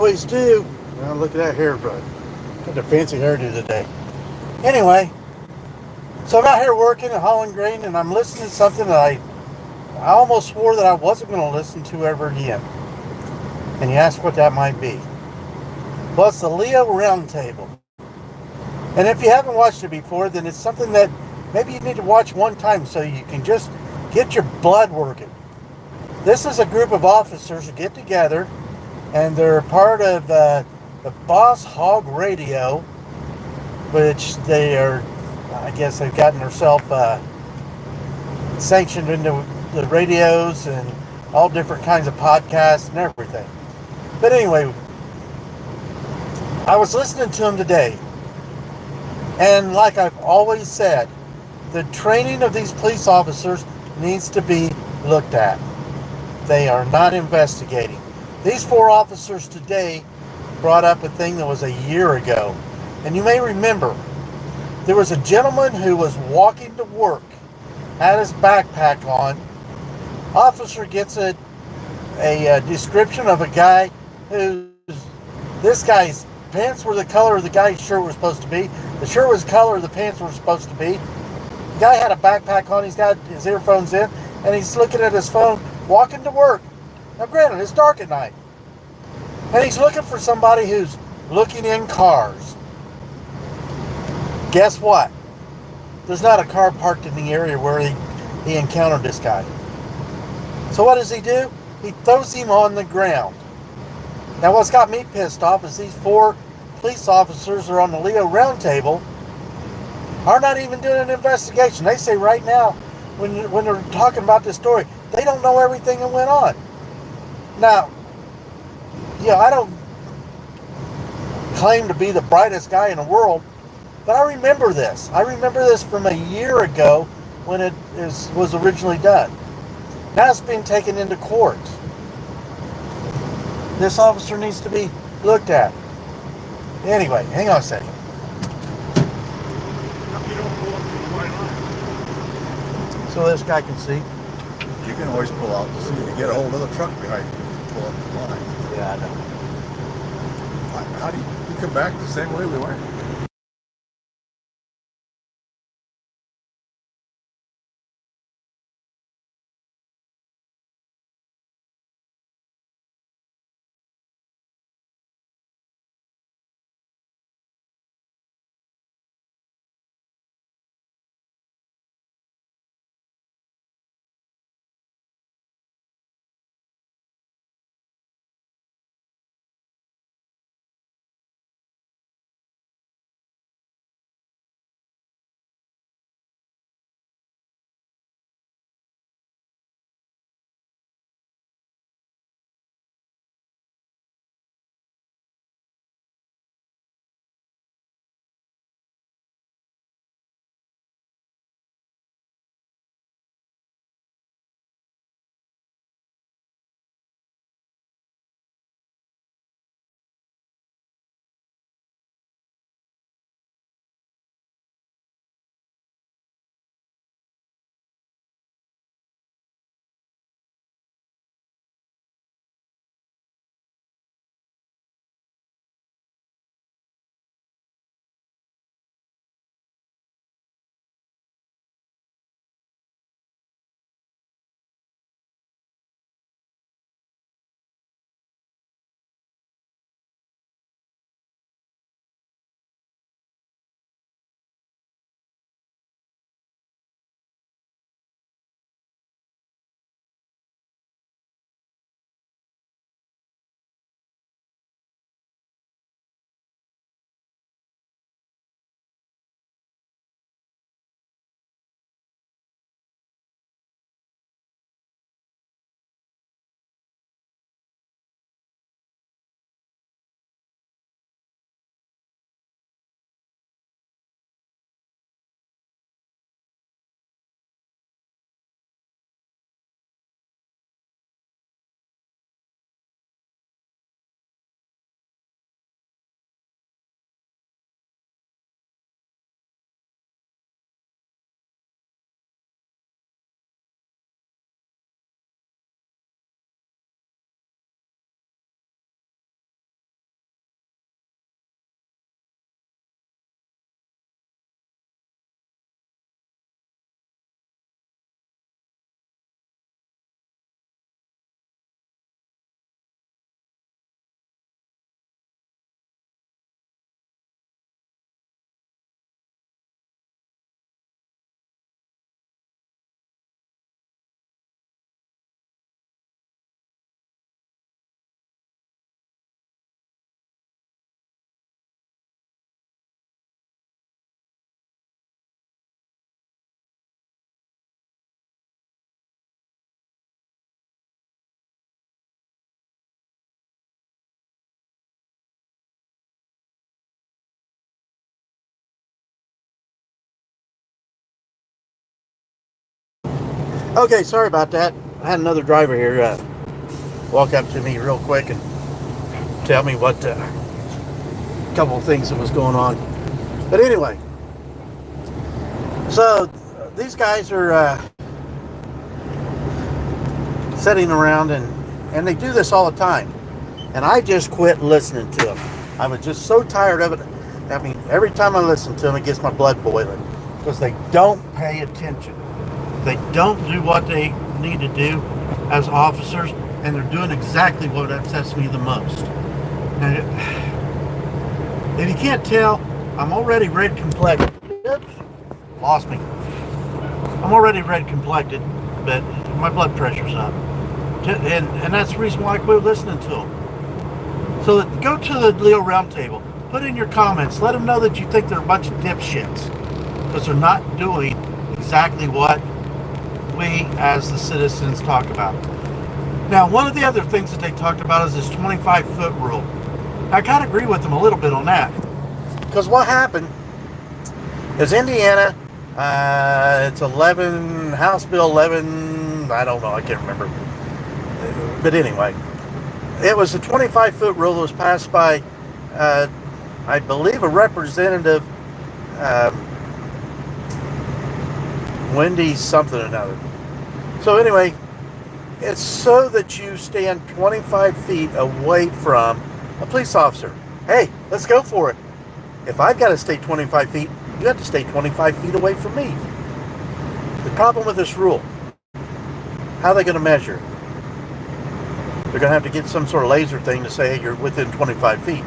always do. Well, look at that hairbrush. Got the fancy hairdo today. Anyway, so I'm out here working at Holland Green and I'm listening to something that I almost swore that I wasn't going to listen to ever again. And you ask what that might be. Well, it's the Leo Roundtable. And if you haven't watched it before, then it's something that maybe you need to watch one time so you can just get your blood working. This is a group of officers who get together and they're part of the Boss Hog Radio, which they are, I guess they've gotten themselves sanctioned into the radios and all different kinds of podcasts and everything. But anyway, I was listening to them today, and like I've always said, the training of these police officers needs to be looked at. They are not investigating. These four officers today brought up a thing that was a year ago. And you may remember, there was a gentleman who was walking to work, had his backpack on. Officer gets a description of a guy who's, this guy's pants were the color of the guy's shirt was supposed to be. The shirt was the color of the pants were supposed to be. The guy had a backpack on, he's got his earphones in, and he's looking at his phone, walking to work. Now granted, it's dark at night. And he's looking for somebody who's looking in cars. Guess what? There's not a car parked in the area where he encountered this guy. So what does he do? He throws him on the ground. Now what's got me pissed off is these four police officers are on the Leo Roundtable are not even doing an investigation. They say right now, when they're talking about this story, they don't know everything that went on. Now, I don't claim to be the brightest guy in the world, but I remember this. I remember this from a year ago when it was originally done. Now it's being taken into court. This officer needs to be looked at. Anyway, hang on a second. You don't pull up to the white line. So this guy can see. You can always pull out to see to get a hold of the truck behind you. Pull up the line. Yeah, I know. How do you come back the same way we went? Okay, sorry about that. I had another driver here walk up to me real quick and tell me what couple of things that was going on. But anyway, so these guys are sitting around and they do this all the time. And I just quit listening to them. I was just so tired of it. I mean, every time I listen to them, it gets my blood boiling because they don't pay attention. They don't do what they need to do as officers, and they're doing exactly what upsets me the most. Now, if you can't tell, I'm already red complected. Oops, lost me. I'm already red complected, but my blood pressure's up. And that's the reason why I quit listening to them. So go to the Leo Roundtable. Put in your comments. Let them know that you think they're a bunch of dipshits. Because they're not doing exactly what we as the citizens talk about. Now, one of the other things that they talked about is this 25-foot rule. I kind of agree with them a little bit on that. Because what happened is Indiana, it's 11, House Bill 11, I don't know, I can't remember. But anyway, it was a 25-foot rule that was passed by, I believe, a representative, Wendy something or another. So anyway, it's so that you stand 25 feet away from a police officer. Hey, let's go for it. If I've got to stay 25 feet, you have to stay 25 feet away from me. The problem with this rule, how are they going to measure it? They're going to have to get some sort of laser thing to say, hey, you're within 25 feet.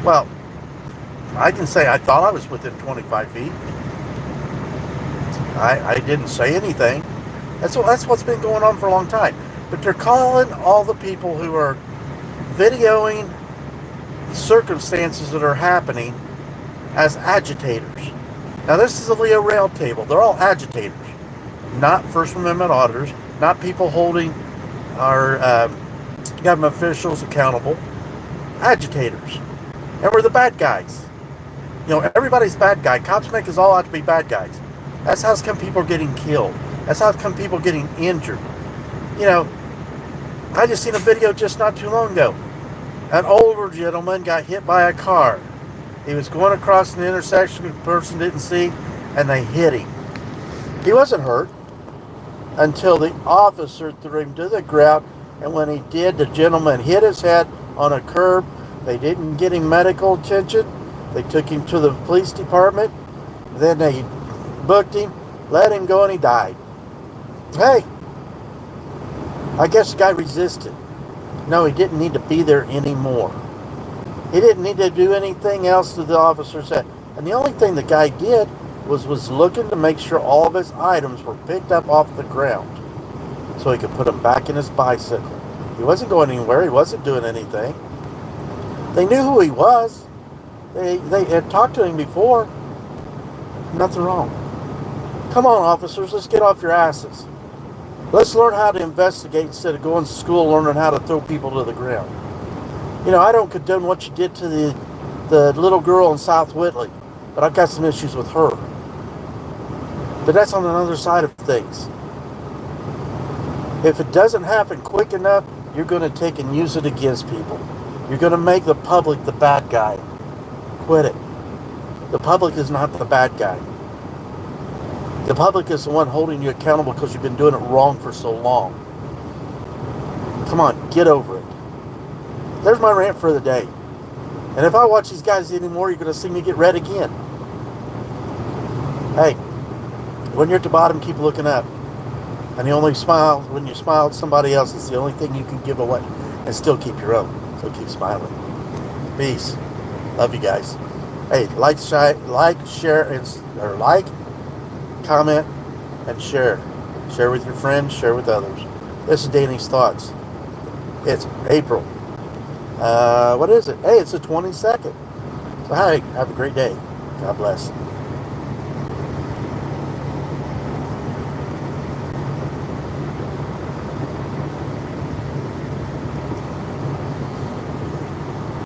Well, I can say I thought I was within 25 feet. I didn't say anything. That's what's been going on for a long time. But they're calling all the people who are videoing circumstances that are happening as agitators. Now, this is a Leo Roundtable. They're all agitators, not First Amendment auditors, not people holding our government officials accountable. Agitators. And we're the bad guys. You know, everybody's bad guy. Cops make us all out to be bad guys. That's how come people are getting killed. That's how come people are getting injured. You know, I just seen a video just not too long ago. An older gentleman got hit by a car. He was going across an intersection the person didn't see, and they hit him. He wasn't hurt until the officer threw him to the ground, and when he did, the gentleman hit his head on a curb. They didn't get him medical attention. They took him to the police department. Then they booked him, let him go, and he died. Hey, I guess the guy resisted. No, he didn't need to be there anymore. He didn't need to do anything else that the officer said. And the only thing the guy did was looking to make sure all of his items were picked up off the ground so he could put them back in his bicycle. He wasn't going anywhere. He wasn't doing anything. They knew who he was. They had talked to him before. Nothing wrong. Come on, officers, let's get off your asses. Let's learn how to investigate instead of going to school learning how to throw people to the ground. You know, I don't condone what you did to the little girl in South Whitley, but I've got some issues with her. But that's on another side of things. If it doesn't happen quick enough, you're going to take and use it against people. You're going to make the public the bad guy. Quit it. The public is not the bad guy. The public is the one holding you accountable because you've been doing it wrong for so long. Come on, get over it. There's my rant for the day. And if I watch these guys anymore, you're going to see me get red again. Hey, when you're at the bottom, keep looking up. And you only smile when you smile at somebody else. It's the only thing you can give away and still keep your own. So keep smiling. Peace. Love you guys. Hey, like, share, or like, comment, and share. Share with your friends, share with others. This is Danny's Thoughts. It's April. What is it? Hey, it's the 22nd. So, hey, have a great day. God bless.